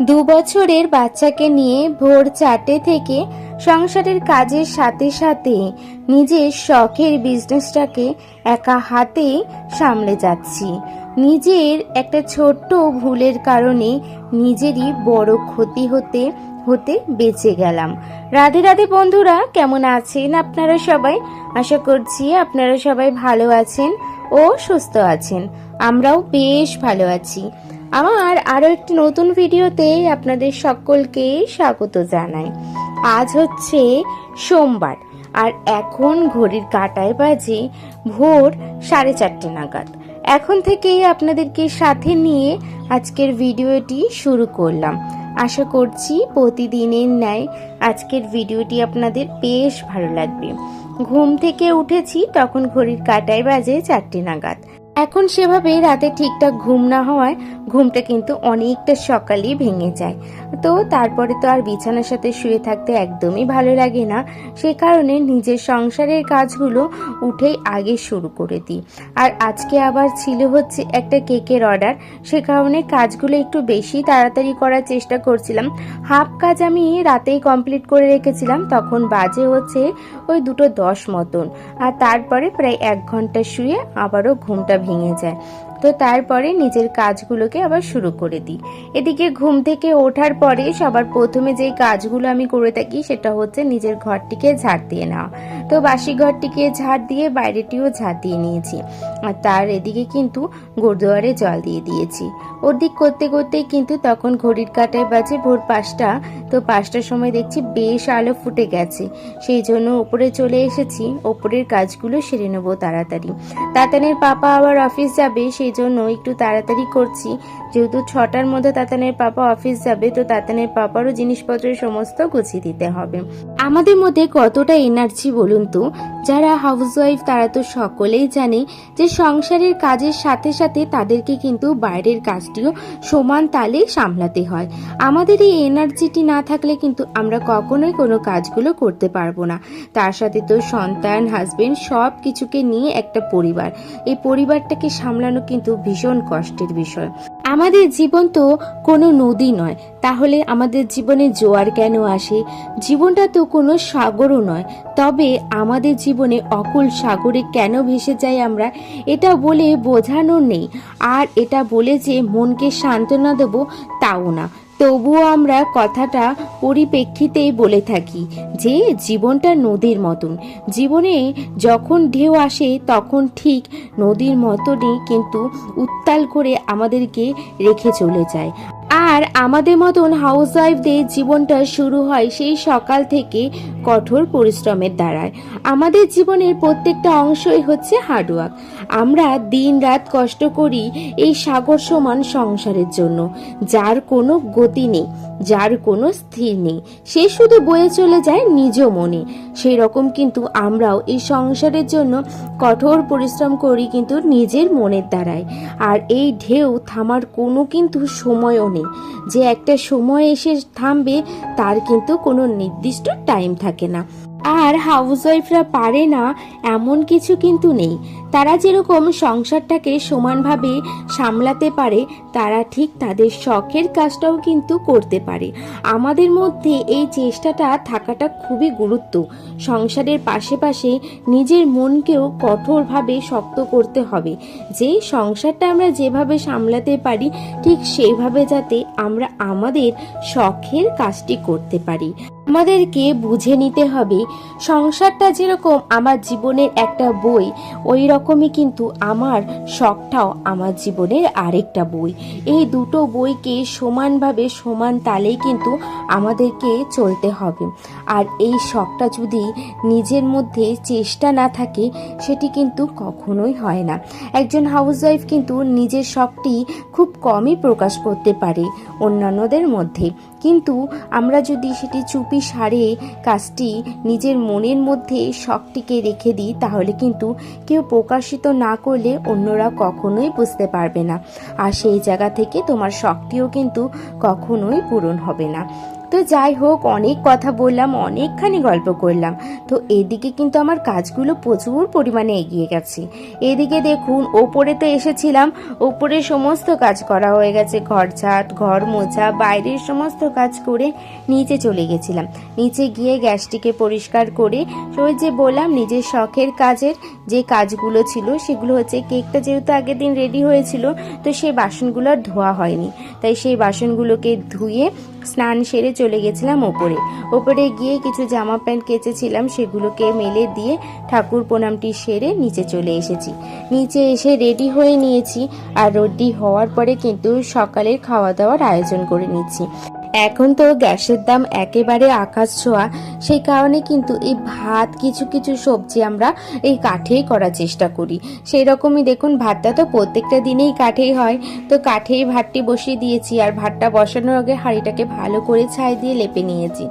২ বছরের বাচ্চাকে নিয়ে ভোর ৪টে থেকে সংসারের কাজের সাথে সাথে নিজের শখের বিজনেসটাকে একা হাতে সামলে যাচ্ছি। নিজের একটা ছোট্ট ভুলের কারণে নিজেরই বড় ক্ষতি হতে হতে বেঁচে গেলাম। রাধে রাধে বন্ধুরা, কেমন আছেন আপনারা সবাই? আশা করছি আপনারা সবাই ভালো আছেন ও সুস্থ আছেন। আমরাও বেশ ভালো আছি। আমার আরো একটি নতুন ভিডিওতে আপনাদের সকলকে স্বাগত জানাই। আজ হচ্ছে সোমবার আর এখন ঘড়ির কাঁটায় বাজে ভোর 4:30 নাগাদ। এখন থেকেই আপনাদেরকে সাথে নিয়ে আজকের ভিডিওটি শুরু করলাম। আশা করছি প্রতিদিনের ন্যায় আজকের ভিডিওটি আপনাদের বেশ ভালো লাগবে। ঘুম থেকে উঠেছি তখন ঘড়ির কাঁটায় বাজে 4টে নাগাদ। এখন সেভাবে রাতে ঠিকঠাক ঘুম না হওয়ায় ঘুমটা কিন্তু অনেকটা সকালেই ভেঙে যায়। তো তারপরে তো আর বিছানার সাথে শুয়ে থাকতে একদমই ভালো লাগে না। সে কারণে নিজের সংসারের কাজগুলো উঠেই আগে শুরু করে দিই। আর আজকে আবার ছিল হচ্ছে একটা কেকের অর্ডার, সে কারণে কাজগুলো একটু বেশি তাড়াতাড়ি করার চেষ্টা করছিলাম। হাফ কাজ আমি রাতেই কমপ্লিট করে রেখেছিলাম, তখন বাজে হচ্ছে ওই 2:10 মতন। আর তারপরে প্রায় 1 ঘন্টা শুয়ে আবারও ঘুমটা ভেঙে যায়। তো তারপরে নিজের কাজগুলোকে আবার শুরু করে দিই। এদিকে ঘুম থেকে ওঠার পরে সবার প্রথমে যেই কাজগুলো আমি করে থাকি সেটা হচ্ছে নিজের ঘরটিকে ঝাড় দিয়ে নেওয়া। তো বাসি ঘরটিকে ঝাড় দিয়ে বাইরেটিও ঝাড় দিয়ে নিয়েছি। আর তার এদিকে কিন্তু গুরুদুয়ারে জল দিয়ে দিয়েছি। ওর দিক করতে করতেই কিন্তু তখন ঘড়ির কাঁটায় বাজে ভোর 5টা। তো 5টার সময় দেখছি বেশ আলো ফুটে গেছে, সেই জন্য উপরে চলে এসেছি। ওপরের কাজগুলো সেরে নেবো তাড়াতাড়ি। তাতানের পাপা আবার অফিস যাবে, সেই জন্য একটু তাড়াতাড়ি করছি। যেহেতু 6টার মধ্যে তাতানের পাপা অফিস যাবে, তো তাতানের পাপারও জিনিসপত্রের সমস্ত গুছিয়ে দিতে হবে। আমাদের মধ্যে কতটা এনার্জি বলুন তো? যারা হাউসওয়াইফ তারা তো সকলেই জানে যে সংসারের কাজের সাথে সাথে তাদেরকে কিন্তু বাইরের কাজটিও সমান তালে সামলাতে হয়। আমাদের এই এনার্জিটি না থাকলে কিন্তু আমরা কখনোই কোনো কাজগুলো করতে পারবো না। তার সাথে তো সন্তান, হাজবেন্ড সব কিছুকে নিয়ে একটা পরিবার, এই পরিবারটাকে সামলানো কিন্তু ভীষণ কষ্টের বিষয়। আমাদের জীবন তো কোনো নদী নয়, তাহলে আমাদের জীবনে জোয়ার কেন আসে? জীবনটা তো কোনো সাগরও নয়, তবে আমাদের জীবনে অকুল সাগরে কেন ভেসে যাই আমরা, এটা বলে বোঝানোর নেই। আর এটা বলে যে মনকে সান্ত্বনা দেব তাও না। তবুও আমরা কথাটা পরিপ্রেক্ষিতেই বলে থাকি যে জীবনটা নদীর মতন। জীবনে যখন ঢেউ আসে তখন ঠিক নদীর মতনই কিন্তু উত্তাল করে আমাদেরকে রেখে চলে যায়। আর আমাদের মতন হাউসওয়াইফদের জীবনটা শুরু হয় সেই সকাল থেকে কঠোর পরিশ্রমের দ্বারায়। আমাদের জীবনের প্রত্যেকটা অংশই হচ্ছে হার্ডওয়ার্ক। আমরা দিন রাত কষ্ট করি এই সাগর সমান সংসারের জন্য, যার কোনো গতি নেই, যার কোনো স্থির নেই, সে শুধু বয়ে চলে যায় নিজ মনে। সেই রকম কিন্তু আমরাও এই সংসারের জন্য কঠোর পরিশ্রম করি কিন্তু নিজের মনের দ্বারাই। আর এই ঢেউ থামার কোনো কিন্তু সময়ও নেই, যে একটা সময় এসে থামবে তার কিন্তু কোনো নির্দিষ্ট টাইম থাকে না। আর হাউসওয়াইফরা পারে না এমন কিছু কিন্তু নেই। তারা যেরকম সংসারটাকে সমানভাবে সামলাতে পারে, তারা ঠিক তাদের শখের কাজটাও কিন্তু করতে পারে। আমাদের মধ্যে এই চেষ্টাটা থাকাটা খুবই গুরুত্ব। সংসারের পাশে নিজের মনকেও কঠোরভাবে শক্ত করতে হবে, যে সংসারটা আমরা যেভাবে সামলাতে পারি ঠিক সেইভাবে যাতে আমরা আমাদের শখের কাজটি করতে পারি। আমাদেরকে বুঝে নিতে হবে সংসারটা যেরকম আমার জীবনের একটা বই, ওই রকমই কিন্তু আমার শখটাও আমার জীবনের আরেকটা বই। এই দুটো বইকে সমানভাবে সমান তালেই কিন্তু আমাদেরকে চলতে হবে। আর এই শখটা যদি নিজের মধ্যে চেষ্টা না থাকে সেটি কিন্তু কখনোই হয় না। একজন হাউসওয়াইফ কিন্তু নিজের শখটি খুব কমই প্রকাশ করতে পারে অন্যান্যদের মধ্যে, কিন্তু আমরা যদি সেটি চুপি সারে কাজটি নিজের মনের মধ্যে শখটিকে রেখে দিই, তাহলে কিন্তু কেউ প্রকাশিত না করলে অন্যরা কখনোই বুঝতে পারবে না। আর সেই জায়গা থেকে তোমার শখটিও কিন্তু কখনোই পূরণ হবে না। তো যাই হোক, অনেক কথা বললাম, অনেকখানি গল্প করলাম। তো এদিকে কিন্তু আমার কাজগুলো প্রচুর পরিমাণে এগিয়ে গেছে। এদিকে দেখুন, ওপরে তো এসেছিলাম, ওপরে সমস্ত কাজ করা হয়ে গেছে, ঘর ঝাঁট, ঘর মোছা, বাইরের সমস্ত কাজ করে নিচে চলে গেছিলাম। নিচে গিয়ে গ্যাসটিকে পরিষ্কার করে, ওই যে বললাম নিজের শখের কাজের যে কাজগুলো ছিল সেগুলো হচ্ছে, কেকটা যেহেতু আগের দিন রেডি হয়েছিল, তো সেই বাসনগুলো আর ধোয়া হয়নি, তাই সেই বাসনগুলোকে ধুয়ে স্নান সেরে চলে গেছিলাম ওপরে গিয়ে কিছু জামা প্যান্ট কেচেছিলাম, সেগুলোকে মেলে দিয়ে ঠাকুর প্রণামটি সেরে নিচে চলে এসেছি। নিচে এসে রেডি হয়ে নিয়েছি, আর রেডি হওয়ার পরে কিন্তু সকালের খাওয়া দাওয়ার আয়োজন করে নিচ্ছি। এখন তো গ্যাসের দাম একেবারে আকাশ ছোঁয়া, সেই কারণে কিন্তু এই ভাত, কিছু কিছু সবজি আমরা এই কাঠেই করার চেষ্টা করি। সেই রকমই দেখুন, ভাতটা তো প্রত্যেকটা দিনেই কাঠেই হয়, তো কাঠেই ভাতটি বসিয়ে দিয়েছি। আর ভাতটা বসানোর আগে হাঁড়িটাকে ভালো করে ছাই দিয়ে লেপে নিয়েছি,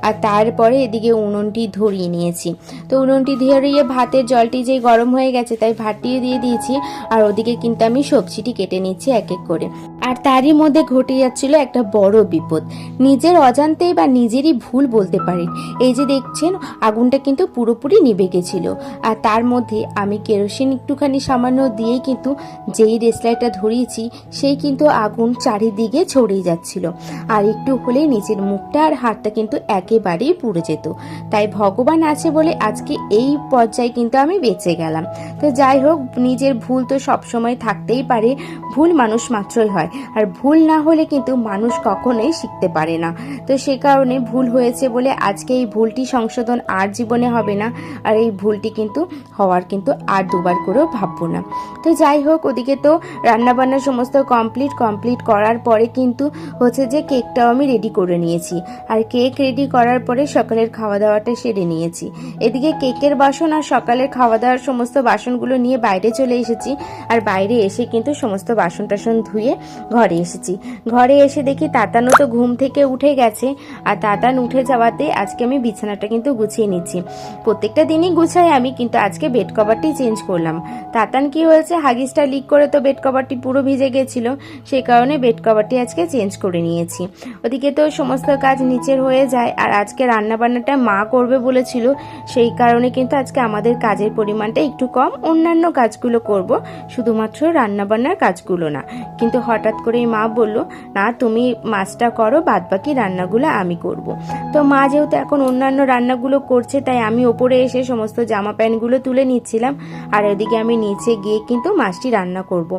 আর তারপরে এদিকে উনুনটি ধরিয়ে নিয়েছি। তো উনুনটি ধরিয়ে ভাতের জলটি যে গরম হয়ে গেছে, তাই ভাতটিও দিয়ে দিয়েছি। আর ওদিকে কিন্তু আমি সবজিটি কেটে নিচ্ছি এক এক করে। আর তারই মধ্যে ঘটে যাচ্ছিল একটা বড় বিপদ, নিজের অজান্তেই বা নিজেরই ভুল বলতে পারেন। এই যে দেখছেন, আগুনটা কিন্তু পুরোপুরি নিভে গেছিল, আর তার মধ্যে আমি কেরোসিন একটুখানি সামান্য দিয়েই কিন্তু যেই রেসলাইটটা ধরিয়েছি, সেই কিন্তু আগুন চারিদিকে ছড়িয়ে যাচ্ছিল। আর একটু হলেই নিজের মুখটা আর হাতটা কিন্তু একেবারেই পুড়ে যেত। তাই ভগবান আছে বলে আজকে এই পর্যায়ে কিন্তু আমি বেঁচে গেলাম। তো যাই হোক, নিজের ভুল তো সবসময় থাকতেই পারে, ভুল মানুষ মাত্রই হয়, আর ভুল না হলে কিন্তু মানুষ কখনোই শিখতে পারে না। তো সে কারণে ভুল হয়েছে বলে আজকে এই ভুলটি সংশোধন আর জীবনে হবে না, আর এই ভুলটি কিন্তু হওয়ার কিন্তু আর দুবার করেও ভাববো না। তো যাই হোক, ওদিকে তো রান্নাবান্না সমস্ত কমপ্লিট করার পরে কিন্তু হচ্ছে যে কেকটাও আমি রেডি করে নিয়েছি। আর কেক রেডি করার পরে সকালের খাওয়া দাওয়াটা সেরে নিয়েছি। এদিকে কেকের বাসন আর সকালের খাওয়া দাওয়ার সমস্ত বাসনগুলো নিয়ে বাইরে চলে এসেছি। আর বাইরে এসে কিন্তু সমস্ত বাসন টাসন ধুয়ে ঘরে এসেছি। ঘরে এসে দেখি তাতানও তো ঘুম থেকে উঠে গেছে, আর তাতান উঠে যাওয়াতে আজকে আমি বিছানাটা কিন্তু গুছিয়ে নিচ্ছি। প্রত্যেকটা দিনই গুছাই আমি, কিন্তু আজকে বেড কভারটি চেঞ্জ করলাম। তাতান কি হয়েছে, হাগিসটা লিক করে তো বেড কভারটি পুরো ভিজে গেছিল, সেই কারণে বেড কভারটি আজকে চেঞ্জ করে নিয়েছি। ওদিকে তো সমস্ত কাজ নিচের হয়ে যায়, আর আজকে রান্নাবান্নাটা মা করবে বলেছিল, সেই কারণে কিন্তু আজকে আমাদের কাজের পরিমাণটা একটু কম। অন্যান্য কাজগুলো করব, শুধুমাত্র রান্নাবান্নার কাজগুলো না। কিন্তু হঠাৎ করেই মা বলল, না তুমি মাছটা করো, বাদ বাকি রান্নাগুলো আমি করব। তো মা যেহেতু এখন অন্যান্য রান্নাগুলো করছে, তাই আমি ওপরে এসে সমস্ত জামা প্যান্টগুলো তুলে নিচ্ছিলাম, আর এদিকে আমি নিচে গিয়ে কিন্তু মাছটি রান্না করব।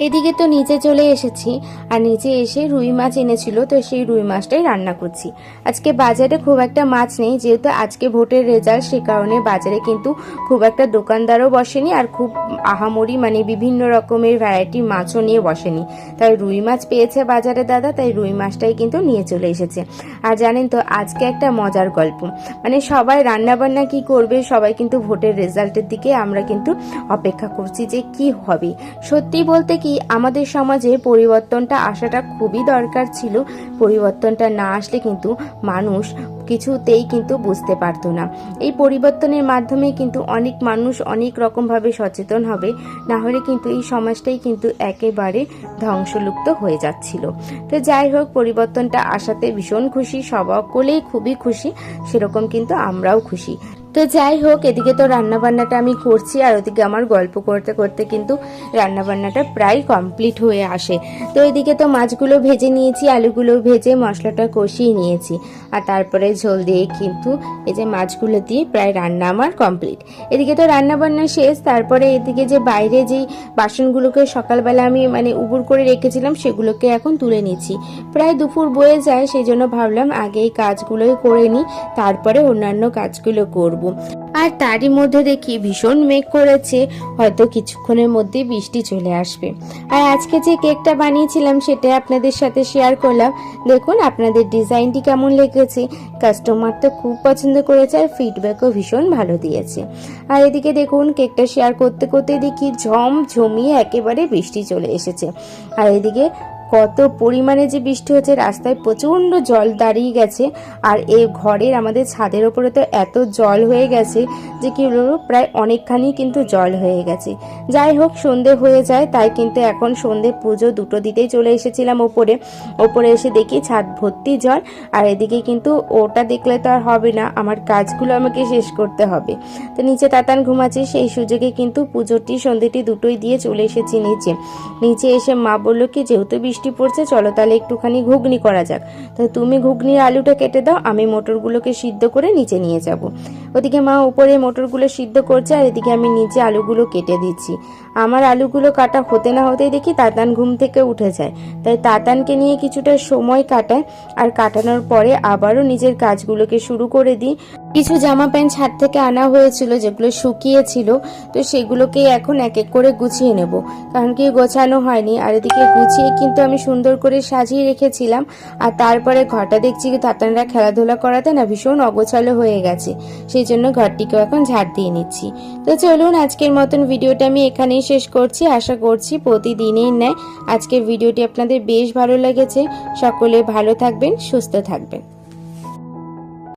এদিকে তো নিচে চলে এসেছি, আর নিচে এসে রুই মাছ এনেছিল, তো সেই রুই মাছটাই রান্না করছি। আজকে বাজারে খুব একটা মাছ নেই, যেহেতু আজকে ভোটের রেজাল্ট, সে কারণে বাজারে কিন্তু খুব একটা দোকানদারও বসেনি, আর খুব আহামরি মানে বিভিন্ন রকমের ভ্যারাইটি মাছও নিয়ে বসেনি। তাই রুই মাছ পেয়েছে বাজারে দাদা, তাই রুই মাছটাই কিন্তু নিয়ে চলে এসেছে। আর জানেন তো, আজকে একটা মজার গল্প, মানে সবাই রান্নাবান্না কি করবে, সবাই কিন্তু ভোটের রেজাল্টের দিকে আমরা কিন্তু অপেক্ষা করছি যে কি হবে। সত্যি বলতে কি, আমাদের সমাজে পরিবর্তনটা আসাটা খুবই দরকার ছিল। পরিবর্তনটা না আসলে কিন্তু মানুষ কিছুতেই কিন্তু বুঝতে পারতো না। এই পরিবর্তনের মাধ্যমে কিন্তু অনেক মানুষ অনেক রকমভাবে সচেতন হবে, না হলে কিন্তু এই সমাজটাই কিন্তু একেবারে ধ্বংসলুপ্ত হয়ে যাচ্ছিল। তো যাই হোক, পরিবর্তনটা আসাতে ভীষণ খুশি, সকলেই খুবই খুশি, সেরকম কিন্তু আমরাও খুশি। তো যাই হোক, এদিকে তো রান্নাবান্নাটা আমি করছি, আর ওদিকে আমার গল্প করতে করতে কিন্তু রান্নাবান্নাটা প্রায় কমপ্লিট হয়ে আসে। তো এদিকে তো মাছগুলো ভেজে নিয়েছি, আলুগুলো ভেজে মশলাটা কষিয়ে নিয়েছি, আর তারপরে ঝোল দিয়ে কিন্তু এই যে মাছগুলো দিয়ে প্রায় রান্না আমার কমপ্লিট। এদিকে তো রান্নাবান্না শেষ। তারপরে এদিকে যে বাইরে যেই বাসনগুলোকে সকালবেলা আমি মানে উবুর করে রেখেছিলাম, সেগুলোকে এখন তুলে নিচ্ছি। প্রায় দুপুর বয়ে যায়, সেই জন্য ভাবলাম আগে এই কাজগুলোই করে নিই, তারপরে অন্যান্য কাজগুলো করব। আর তারই মধ্যে দেখি ভীষণ মেঘ করেছে, হয়তো কিছুক্ষণের মধ্যে বৃষ্টি চলে আসবে। আর আজকে যে কেকটা বানিয়েছিলাম সেটা আপনাদের সাথে শেয়ার করলাম। দেখুন আপনাদের ডিজাইনটি কেমন লেগেছে, কাস্টমার তো খুব পছন্দ করেছে, আর ফিডব্যাকও ভীষণ ভালো দিয়েছে। আর এদিকে দেখুন, কেকটা শেয়ার করতে করতে দেখি ঝমিয়ে একেবারে বৃষ্টি চলে এসেছে। আর এদিকে কত পরিমাণে যে বৃষ্টি হচ্ছে, রাস্তায় প্রচণ্ড জল দাঁড়িয়ে গেছে। আর এই ঘরের আমাদের ছাদের ওপরে তো এত জল হয়ে গেছে যে কি বলবো, প্রায় অনেকখানি কিন্তু জল হয়ে গেছে। যাই হোক, সন্ধে হয়ে যায়, তাই কিন্তু এখন সন্ধে পুজো দুটো দিতেই চলে এসেছিলাম ওপরে এসে দেখি ছাদ ভর্তি জল। আর এদিকে কিন্তু ওটা দেখলে তো আর হবে না, আমার কাজগুলো আমাকে শেষ করতে হবে। তো নিচে তাতান ঘুমাচ্ছে, সেই সুযোগে কিন্তু পুজোটি সন্ধেটি দুটোই দিয়ে চলে এসেছি নিচে এসে মা বললো কি, যেহেতু বৃষ্টি পড়ছে চলো তাহলে একটুখানি ঘুগনি করা যাক। তো তুমি ঘুগনির আলুটা কেটে দাও, আমি মটরগুলোকে সিদ্ধ করে নিচে নিয়ে যাব। ওদিকে মা উপরে মটরগুলো সিদ্ধ করছে আর এদিকে আমি নিচে আলুগুলো কেটে দিচ্ছি। আমার আলুগুলো কাটা হতে না হতেই দেখি তাতান ঘুম থেকে উঠে যায়। তাই তাতানকে নিয়ে কিছুটা সময় কাটায়, আর কাটানোর পরে আবারও নিজের কাজগুলোকে শুরু করে দিই। কিছু জামা প্যান্ট ছাদ থেকে আনা হয়েছিল যেগুলো শুকিয়েছিল, তো সেগুলোকে এখন এক এক করে গুছিয়ে নেব, কারণ কি গোছানো হয়নি। আর এদিকে গুছিয়ে কিন্তু আমি সুন্দর করে সাজিয়ে রেখেছিলাম। আর তারপরে ঘরটা দেখছি কি তাতানরা খেলাধুলা করাতে না ভীষণ অগোছালো হয়ে গেছে, সেই জন্য ঘরটিকেও এখন ঝাড় দিয়ে নিচ্ছি। তো চলুন, আজকের মতন ভিডিওটা আমি এখানেই শেষ করছি। আশা করছি প্রতিদিনের ন্যায় আজকের ভিডিওটি আপনাদের বেশ ভালো লেগেছে। সকলে ভালো থাকবেন, সুস্থ থাকবেন।